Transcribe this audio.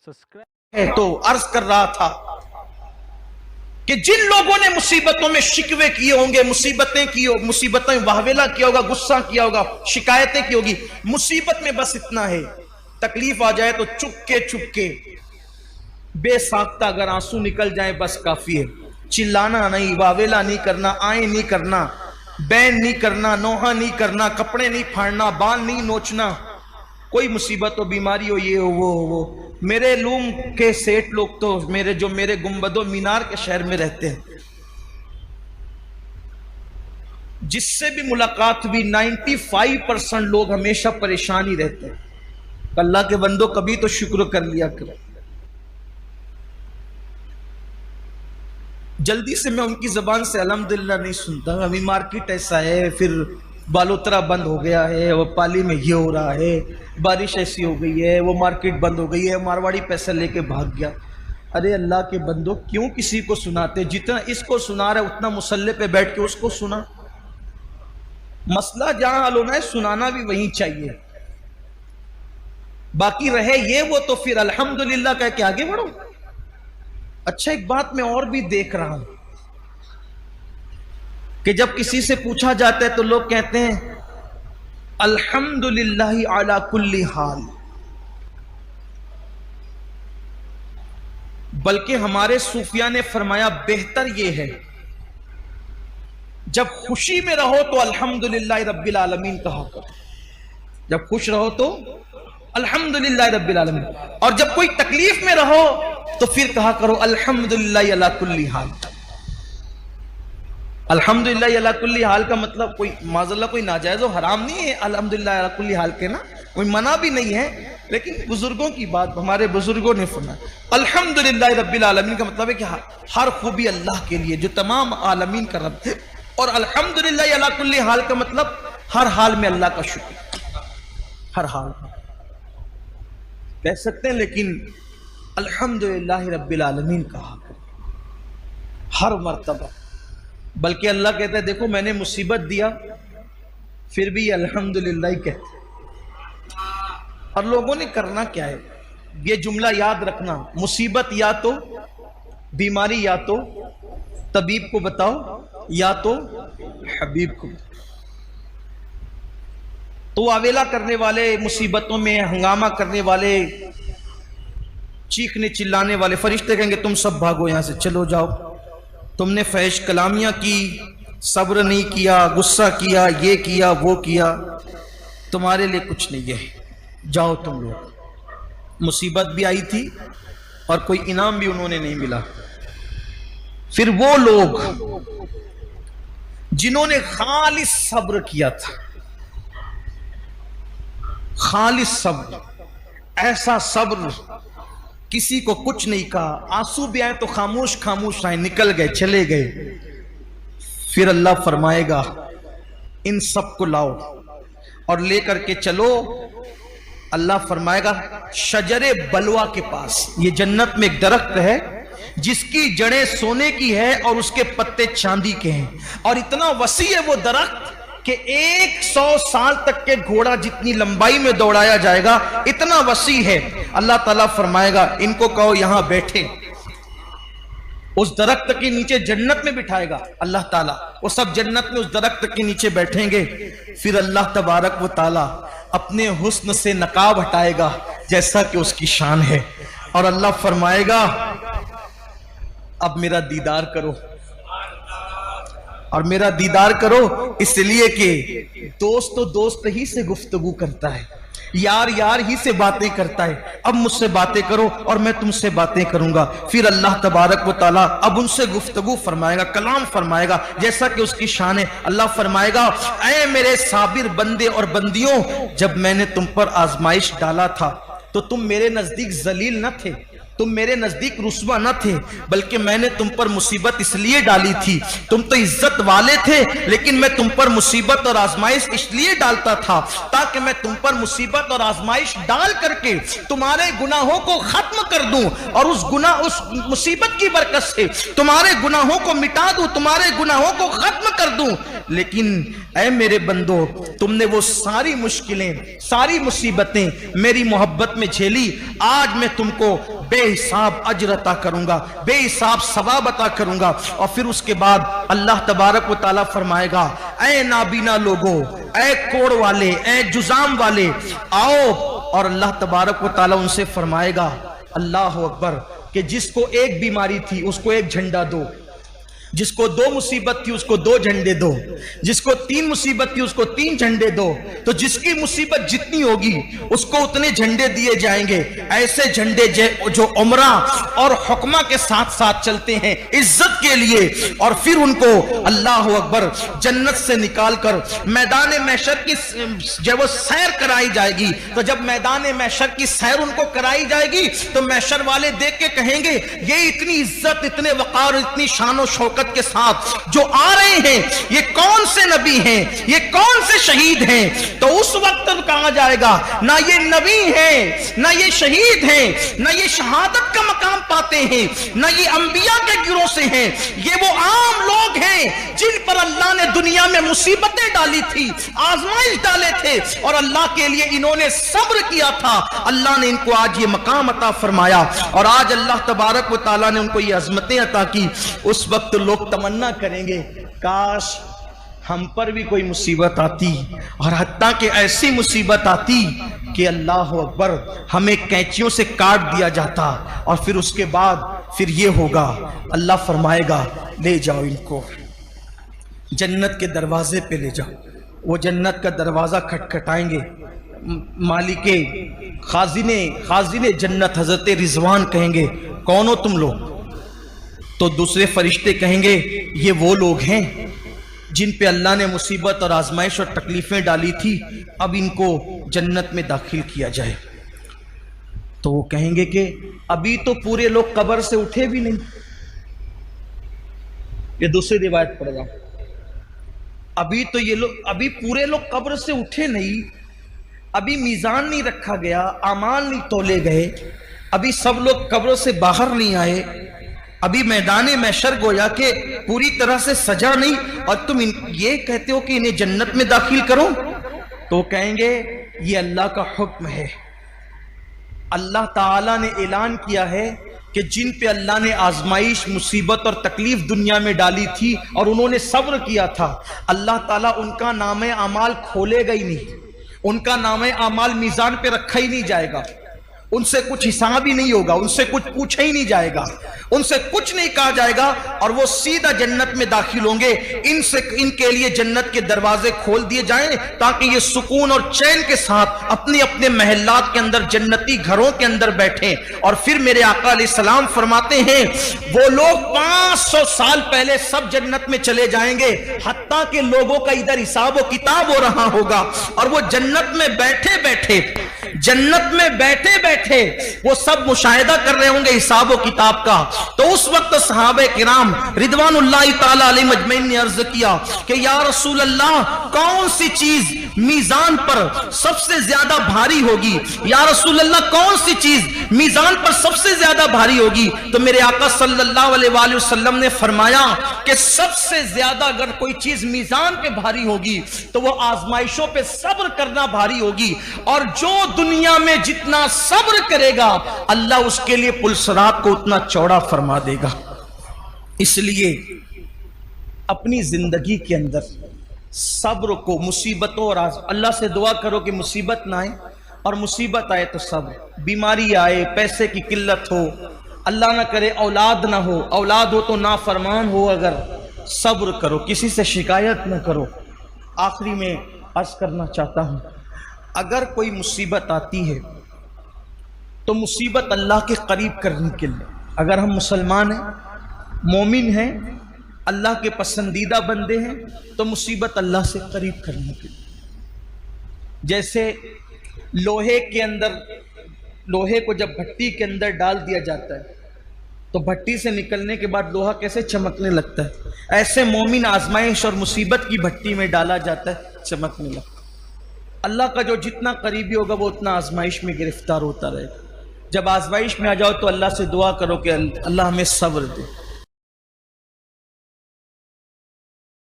है तो अर्ज कर रहा था कि जिन लोगों ने मुसीबतों में शिकवे किए होंगे, मुसीबतें वाहवेला किया होगा, गुस्सा किया होगा, शिकायतें की होगी, मुसीबत में बस इतना है, तकलीफ आ जाए तो चुपके चुपके बेसाख्ता अगर आंसू निकल जाए बस काफी है। चिल्लाना नहीं, वावेला नहीं करना, आए नहीं करना, बैन नहीं करना, नोहा नहीं करना, कपड़े नहीं फाड़ना, बाल नहीं नोचना, कोई मुसीबत हो, बीमारी हो, ये हो वो। मेरे लूम के सेठ लोग तो मेरे गुंबदो मीनार के शहर में रहते हैं, जिससे भी मुलाकात हुई 95% लोग हमेशा परेशान ही रहते हैं। अल्लाह के बंदो कभी तो शुक्र कर लिया करो। जल्दी से मैं उनकी जबान से अल्हम्दुलिल्लाह नहीं सुनता। अभी मार्केट ऐसा है, फिर बालोतरा बंद हो गया है, वो पाली में ये हो रहा है, बारिश ऐसी हो गई है, वो मार्केट बंद हो गई है, मारवाड़ी पैसा लेके भाग गया। अरे अल्लाह के बंदो क्यों किसी को सुनाते? जितना इसको सुना रहे उतना मुसल्ले पे बैठ के उसको सुना। मसला जहां हल होना है सुनाना भी वहीं चाहिए। बाकी रहे ये वो तो फिर अल्हम्दुलिल्लाह कह के आगे बढ़ो। अच्छा, एक बात मैं और भी देख रहा हूं कि जब किसी से पूछा जाता है तो लोग कहते हैं अल्हम्दुलिल्लाह अला कुल्ली हाल, बल्कि हमारे सूफिया ने फरमाया बेहतर यह है जब खुशी में रहो तो अल्हम्दुलिल्लाह रब्बिल आलमीन कहा करो, जब खुश रहो तो अल्हम्दुलिल्लाह रब्बिल आलमीन, और जब कोई तकलीफ में रहो तो फिर कहा करो अल्हम्दुलिल्लाह अला कुल्ली हाल। अल्हम्दुलिल्लाह अला कुल्ली हाल का मतलब कोई माज़अल्लाह कोई नाजायज और हराम नहीं है अल्हम्दुलिल्लाह अला कुल्ली हाल के, ना कोई मना भी नहीं है, लेकिन बुजुर्गों की बात हमारे बुजुर्गों ने फरमाया अल्हम्दुलिल्लाह रब्बिल आलमीन का मतलब है कि हर खूबी अल्लाह के लिए जो तमाम आलमीन का रब है, और अल्हम्दुलिल्लाह अला कुल्ली हाल का मतलब हर हाल में अल्लाह का शुक्र, हर हाल में कह सकते हैं, लेकिन अल्हम्दुलिल्लाह रब्बिल आलमीन कहा हर मर्तबा। बल्कि अल्लाह कहता है देखो मैंने मुसीबत दिया फिर भी अल्हम्दुलिल्लाह ही कहते। और लोगों ने करना क्या है, ये जुमला याद रखना, मुसीबत या तो बीमारी या तो तबीब को बताओ या तो हबीब को। तो आवेला करने वाले, मुसीबतों में हंगामा करने वाले, चीखने चिल्लाने वाले फरिश्ते कहेंगे तुम सब भागो यहां से, चलो जाओ, तुमने फहश कलामियां की, सब्र नहीं किया, गुस्सा किया, ये किया वो किया, तुम्हारे लिए कुछ नहीं है, जाओ तुम लोग। मुसीबत भी आई थी और कोई इनाम भी उन्होंने नहीं मिला। फिर वो लोग जिन्होंने खालिस सब्र किया था, खालिस सब्र, ऐसा सब्र किसी को कुछ नहीं कहा, आंसू भी आए तो खामोश खामोश आए, निकल गए चले गए, फिर अल्लाह फरमाएगा इन सब को लाओ और लेकर के चलो। अल्लाह फरमाएगा शजरे बलवा के पास, ये जन्नत में एक दरख्त है जिसकी जड़ें सोने की है और उसके पत्ते चांदी के हैं, और इतना वसी है वो दरख्त कि 100 साल तक के घोड़ा जितनी लंबाई में दौड़ाया जाएगा, इतना वसी है। अल्लाह ताला फरमाएगा इनको कहो यहां बैठे, उस दरख्त के नीचे जन्नत में बिठाएगा अल्लाह ताला, वो सब जन्नत में उस दरख्त के नीचे बैठेंगे। फिर अल्लाह तबारक व ताला अपने हुस्न से नकाब हटाएगा जैसा कि उसकी शान है, और अल्लाह फरमाएगा अब मेरा दीदार करो, और मेरा दीदार करो इसलिए कि दोस्त तो दोस्त ही से गुफ्तगू करता है, यार यार ही से बातें करता है, अब मुझसे बातें करो और मैं तुमसे बातें करूंगा। फिर अल्लाह तबारक व ताला अब उनसे गुफ्तगू फरमाएगा, कलाम फरमाएगा जैसा कि उसकी शान है। अल्लाह फरमाएगा ऐ मेरे साबिर बंदे और बंदियों, जब मैंने तुम पर आजमाइश डाला था तो तुम मेरे नजदीक जलील न थे, तुम मेरे नजदीक रुस्वा न थे, बल्कि मैंने तुम पर मुसीबत इसलिए डाली थी, तुम तो इज्जत वाले थे, लेकिन मैं तुम पर मुसीबत और आजमाइश इसलिए डालता था ताकि मैं तुम पर मुसीबत और आजमाइश डाल करके तुम्हारे गुनाहों को खत्म कर दूं, और उस मुसीबत की बरकत से तुम्हारे गुनाहों को मिटा दूं, तुम्हारे गुनाहों को खत्म कर दूं। लेकिन ऐ मेरे बंदो, तुमने वो सारी मुश्किलें, सारी मुसीबतें मेरी मोहब्बत में झेली, आज मैं तुमको बेहिसाब अजर अता करूंगा, बेहिसाब सवाब अता करूंगा। और फिर उसके बाद अल्लाह तबारक व तआला फरमाएगा, ऐ नाबीना लोगो, ऐ कोड़ वाले, ऐ जुजाम वाले, आओ। और अल्लाह तबारक व तआला उनसे फरमाएगा, अल्लाह अकबर, कि जिसको एक बीमारी थी उसको एक झंडा दो, जिसको 2 मुसीबत थी उसको 2 झंडे दो, जिसको 3 मुसीबत थी उसको 3 झंडे दो। तो जिसकी मुसीबत जितनी होगी उसको उतने झंडे दिए जाएंगे। ऐसे झंडे जो उमरा और हुक्मा के साथ साथ चलते हैं इज्जत के लिए। और फिर उनको अल्लाह अकबर जन्नत से निकालकर मैदान महशर की जब वो सैर कराई जाएगी, तो जब मैदान महशर की सैर उनको कराई जाएगी तो महशर वाले देख के कहेंगे, ये इतनी इज्जत, इतने वकार, इतनी शान और शौकत के साथ जो आ रहे हैं, ये कौन से नबी हैं, ये कौन से शहीद हैं। तो उस वक्त कहा जाएगा, ना ये नबी हैं, ना ये शहीद हैं, ना ये शहादत का मकाम पाते हैं, ना ये अंबिया के गिरोह से हैं, ये वो आम लोग हैं जिन पर अल्लाह ने दुनिया में मुसीबतें डाली थी, आजमाइश डाले थे, और अल्लाह के लिए इन्होंने सब्र किया था। अल्लाह ने इनको आज ये मकाम अता फरमाया, और आज अल्लाह तबारक व तआला ने उनको ये अजमतें अता की। उस वक्त लोग तमन्ना करेंगे, काश हम पर भी कोई मुसीबत आती, और हत्ता कि ऐसी मुसीबत आती कि अल्लाह अकबर हमें कैंचियों से काट दिया जाता। और फिर उसके बाद फिर ये होगा, अल्लाह फरमाएगा, ले जाओ इनको जन्नत के दरवाजे पे ले जाओ। वो जन्नत का दरवाजा खटखटाएंगे, मालिके खाजिने जन्नत हजरत रिजवान कहेंगे, कौन हो तुम लोग? तो दूसरे फरिश्ते कहेंगे, ये वो लोग हैं जिन पे अल्लाह ने मुसीबत और आजमाइश और तकलीफें डाली थी, अब इनको जन्नत में दाखिल किया जाए। तो वो कहेंगे कि अभी तो पूरे लोग कब्र से उठे भी नहीं। ये दूसरी रिवायत पढ़ रहा हूं, अभी पूरे लोग कब्र से उठे नहीं, अभी मीजान नहीं रखा गया, आमाल नहीं तोले गए, अभी सब लोग कब्र से बाहर नहीं आए, अभी मैदान महशर गोया के पूरी तरह से सजा नहीं, और तुम ये कहते हो कि इन्हें जन्नत में दाखिल करो। तो कहेंगे, ये अल्लाह का हुक्म है। अल्लाह ताला ने ऐलान किया है कि जिन पे अल्लाह ने आजमाइश, मुसीबत और तकलीफ दुनिया में डाली थी और उन्होंने सब्र किया था, अल्लाह ताला उनका नामे अमाल खोलेगा ही नहीं, उनका नामे अमाल मीजान पे रखा ही नहीं जाएगा, उनसे कुछ हिसाब ही नहीं होगा, उनसे कुछ पूछा ही नहीं जाएगा, उनसे कुछ नहीं कहा जाएगा, और वो सीधा जन्नत में दाखिल होंगे। इनके लिए जन्नत के दरवाजे खोल दिए जाएं ताकि ये सुकून और चैन के साथ अपने अपने महल्लात के अंदर, जन्नती घरों के अंदर बैठें। और फिर मेरे आका अलैहिस्सलाम फरमाते हैं, वो लोग 500 साल पहले सब जन्नत में चले जाएंगे, हत्ता के लोगों का इधर हिसाब व किताब हो रहा होगा, और वो जन्नत में बैठे बैठे वो सब मुशाहिदा कर रहे होंगे हिसाब व किताब का। तो उस वक्त सहाबे किराम रिदवानुल्लाहि ताला अलैहिम अजमईन ने अर्ज किया कि या रसूल अल्लाह, कौन सी चीज मीजान पर सबसे ज्यादा भारी होगी? या रसूल अल्लाह, कौन सी चीज मीजान पर सबसे ज्यादा भारी होगी? तो मेरे आका सल्लल्लाहु अलैहि वसल्लम ने फरमाया कि सबसे ज्यादा अगर कोई चीज मीजान पे भारी होगी तो वो आजमाइशों पे सब्र करना भारी होगी। और जो दुनिया में जितना सब्र करेगा, अल्लाह उसके लिए पुलसरात को उतना चौड़ा फरमा देगा। इसलिए अपनी जिंदगी के अंदर सब्र को, मुसीबतों और अल्लाह से दुआ करो कि मुसीबत ना आए, और मुसीबत आए तो सब्र, बीमारी आए, पैसे की किल्लत हो, अल्लाह ना करे औलाद ना हो, औलाद हो तो नाफरमान हो, अगर सब्र करो, किसी से शिकायत ना करो। आखिरी में अर्ज करना चाहता हूं, अगर कोई मुसीबत आती है तो मुसीबत अल्लाह के करीब करने के लिए, अगर हम मुसलमान हैं, मोमिन हैं, अल्लाह के पसंदीदा बंदे हैं, तो मुसीबत अल्लाह से करीब करने के लिए। जैसे लोहे के अंदर, लोहे को जब भट्टी के अंदर डाल दिया जाता है तो भट्टी से निकलने के बाद लोहा कैसे चमकने लगता है, ऐसे मोमिन आजमाइश और मुसीबत की भट्टी में डाला जाता है, चमकने लगता है। अल्लाह का जो जितना करीबी होगा वो उतना आजमाइश में गिरफ्तार होता रहेगा। जब आजमाइश में आ जाओ तो अल्लाह से दुआ करो कि अल्लाह हमें सब्र दे।